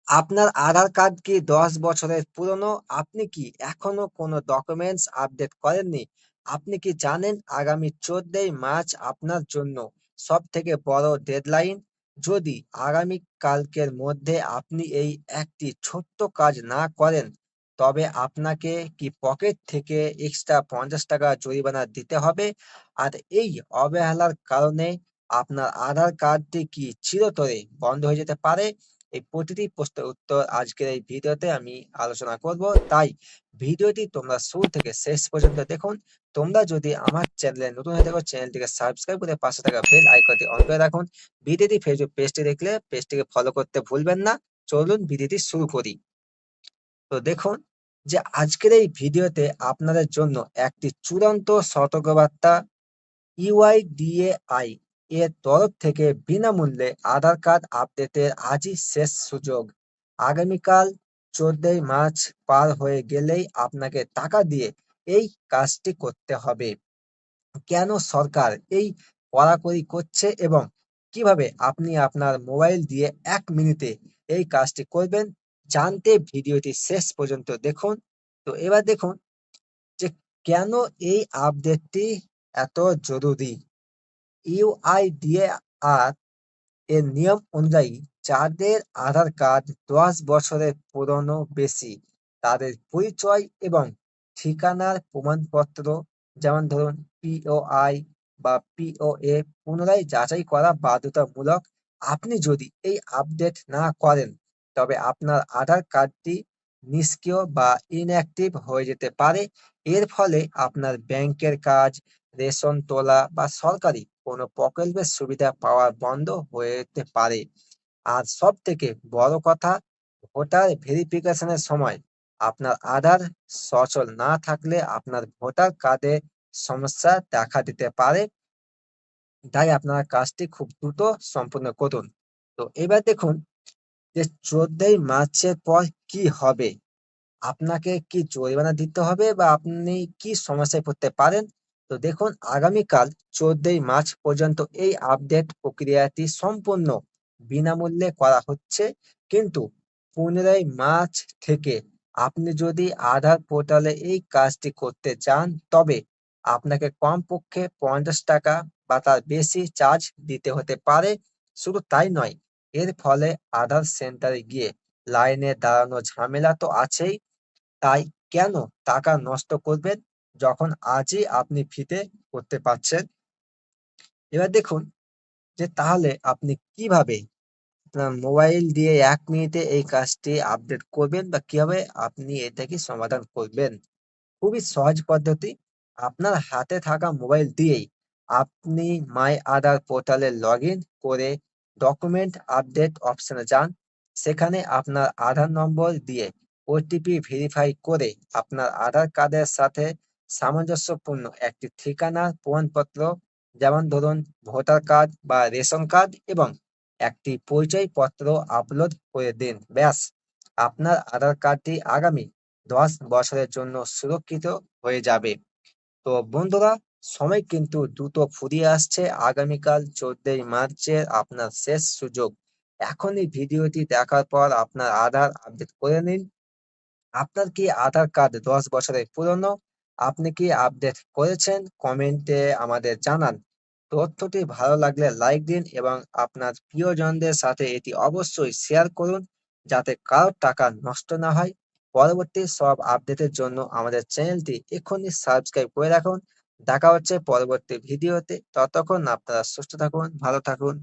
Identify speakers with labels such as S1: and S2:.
S1: আপনার আধার কার্ড কি ১০ বছরের পুরনো? আপনি কি এখনো কোনো ডকুমেন্টস আপডেট করেননি? আপনি কি জানেন আগামী ১৪ই মার্চ আপনার জন্য সবথেকে বড় ডেডলাইন? যদি আগামী কালকের মধ্যে আপনি এই একটি ছোট্ট কাজ না করেন, তবে আপনাকে কি পকেট থেকে এক্সট্রা ৳৫০ জরিমানা দিতে হবে? আর এই অবহেলার কারণে আপনার আধার কার্ডটি কি চিরতরে বন্ধ হয়ে যেতে পারে? এই প্রতিটি প্রশ্নের উত্তর আজকের এই ভিডিওতে আমি আলোচনা করব। তাই ভিডিওটি তোমরা শুরু থেকে শেষ পর্যন্ত দেখুন। তোমরা যদি আমার চ্যানেলে নতুন হয়ে থাকো, চ্যানেলটিকে সাবস্ক্রাইব করে পাশে থাকা বেল আইকনটি অন করে রাখুন। ভিডিওটি ফেসবুক পেজটি দেখলে পেজটিকে ফলো করতে ভুলবেন না। চলুন ভিডিওটি শুরু করি। তো দেখুন যে আজকের এই ভিডিওতে আপনাদের জন্য একটি চূড়ান্ত সতর্কবার্তা ইউআইডিএআই এর তরফ থেকে বিনামূল্যে আধার কার্ড আপডেটের আজই শেষ সুযোগ। আগামীকাল ১৪ই মার্চ পার হয়ে গেলেই আপনাকে টাকা দিয়ে এই কাজটি করতে হবে। কেন সরকার এই কড়াকড়ি করছে এবং কিভাবে আপনি আপনার মোবাইল দিয়ে ১ মিনিটে এই কাজটি করবেন, জানতে ভিডিওটি শেষ পর্যন্ত দেখুন। তো এবার দেখুন যে কেন এই আপডেটটি এত জরুরি। ইউআইডিএআর এর নিয়ম অনুযায়ী যাদের আধার কার্ড ১০ বছরের পুরনো বেশি, তাদের পরিচয় এবং ঠিকানার প্রমাণপত্র, যেমন ধরুন পিওআই বা পিওএ, পুনরায় যাচাই করা বাধ্যতামূলক। আপনি যদি এই আপডেট না করেন, তবে আপনার আধার কার্ডটি নিষ্ক্রিয় বা ইনঅ্যাক্টিভ হয়ে যেতে পারে। এর ফলে আপনার ব্যাংকের কাজ, রেশন তোলা বা সরকারি কোনো প্রকল্পের সুবিধা পাওয়া বন্ধ হয়ে যেতে পারে। আর সবথেকে বড় কথা, ভোটার ভেরিফিকেশনের সময় আপনার আধার সচল না থাকলে আপনার ভোটার কার্ডে সমস্যা দেখা দিতে পারে। তাই আপনারা কাজটি খুব দ্রুত সম্পূর্ণ করুন। তো এবার দেখুন যে ১৪ই মার্চের পর কি হবে? আপনাকে কি জরিমানা দিতে হবে বা আপনি কি সমস্যায় পড়তে পারেন? তো দেখুন, আগামীকাল ১৪ই মার্চ পর্যন্ত এই আপডেট প্রক্রিয়াটি সম্পূর্ণ বিনামূল্যে করা হচ্ছে। কিন্তু ১৫ই মার্চ থেকে আপনি যদি আধার পোর্টালে এই কাজটি করতে চান, তবে আপনাকে কমপক্ষে ৳৫০ বা তার বেশি চার্জ দিতে হতে পারে। শুধু তাই নয়, এর ফলে আধার সেন্টারে গিয়ে লাইনে দাঁড়ানো ঝামেলা তো আছেই। তাই কেন টাকা নষ্ট করবেন যখন আজই আপনি ফ্রিতে করতে পারছেন? এবার দেখুন যে তাহলে আপনি কিভাবে আপনার মোবাইল দিয়ে ১ মিনিটে এই কাজটি আপডেট করবেন বা কিভাবে আপনি এটাকে সমাধান করবেন। খুবই সহজ পদ্ধতি। আপনার হাতে থাকা মোবাইল দিয়েই আপনি মাই আধার পোর্টালে লগইন করে ডকুমেন্ট আপডেট অপশনে যান। সেখানে আপনার আধার নম্বর দিয়ে ওটিপি ভেরিফাই করে আপনার আধার কার্ডের সাথে সামঞ্জস্যপূর্ণ একটি ঠিকানার প্রমাণপত্র, যেমন ধরুন ভোটার কার্ড বা রেশন কার্ড, এবং একটি পরিচয়পত্র আপলোড করে দিন। ব্যাস, আপনার আধার কার্ডটি আগামী ১০ বছরের জন্য সুরক্ষিত হয়ে যাবে। তো বন্ধুরা, সময় কিন্তু দ্রুত ফুরিয়ে আসছে। আগামীকাল ১৪ই মার্চের আপনার শেষ সুযোগ। এখনই ভিডিওটি দেখার পর আপনার আধার আপডেট করে নিন। আপনার কি আধার কার্ড ১০ বছরের পুরনো? আপনি কি আপডেট করেছেন? কমেন্টে আমাদের জানান। তথ্যটি ভালো লাগলে লাইক দিন এবং আপনার প্রিয়জনদের সাথে এটি অবশ্যই শেয়ার করুন, যাতে কারোর টাকা নষ্ট না হয়। পরবর্তী সব আপডেটের জন্য আমাদের চ্যানেলটি এক্ষুনি সাবস্ক্রাইব করে রাখুন। দেখা হচ্ছে পরবর্তী ভিডিওতে। ততক্ষণ আপনারা সুস্থ থাকুন, ভালো থাকুন।